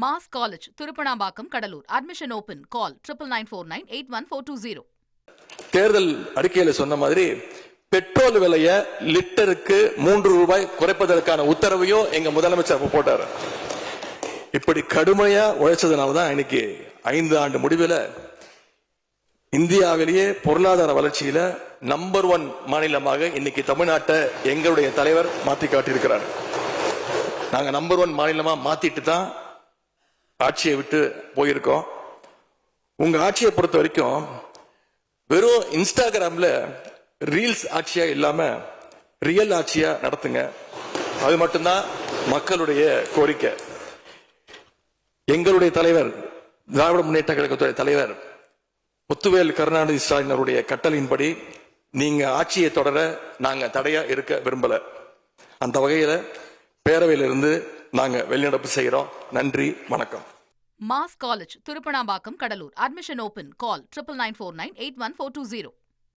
Mass college Thirupanambakkam Cuddalore admission open call 9949981420. தேர்தல் அறிக்கையில சொன்ன மாதிரி பெட்ரோல் விலைய லிட்டருக்கு 3 ரூபாய் குறைப்பதற்கான உத்தரவையும் எங்க முதலமைச்சர் போட்டாரு. இப்படி கடுமையா உழைச்சதுனாலதான் இன்னைக்கு 5 ஆண்டு முடிவில் இந்தியாவிலேயே பொருளாதார வளர்ச்சியில நம்பர் 1 மாநிலமாக இன்னைக்கு தமிழ்நாட்டை எங்களுடைய தலைவர் மாத்தி காட்டியிருக்கிறார். நாங்க நம்பர் 1 மாநிலமா மாத்திட்டு தான் ஆட்சியை விட்டு போயிருக்கோம். உங்க ஆட்சியை பொறுத்த வரைக்கும் வெறும் இன்ஸ்டாகிராம்ல ரீல்ஸ் ஆட்சியா இல்லாம ரியல் ஆட்சியா நடத்துங்க. அது மட்டும்தான் மக்களுடைய கோரிக்கை. எங்களுடைய தலைவர் திராவிட முன்னேற்ற கழகத்துடைய தலைவர் முத்துவேல் கருணாநிதி ஸ்டாலின் அவருடைய கட்டளையின்படி நீங்க ஆட்சியை தொடர நாங்க தடையா இருக்க விரும்பல. அந்த வகையில பேரவையிலிருந்து நாங்க வெளிநடப்பு செய்யறோம். நன்றி, வணக்கம். Mass college Thirupanambakkam Cuddalore admission open call 9949814220.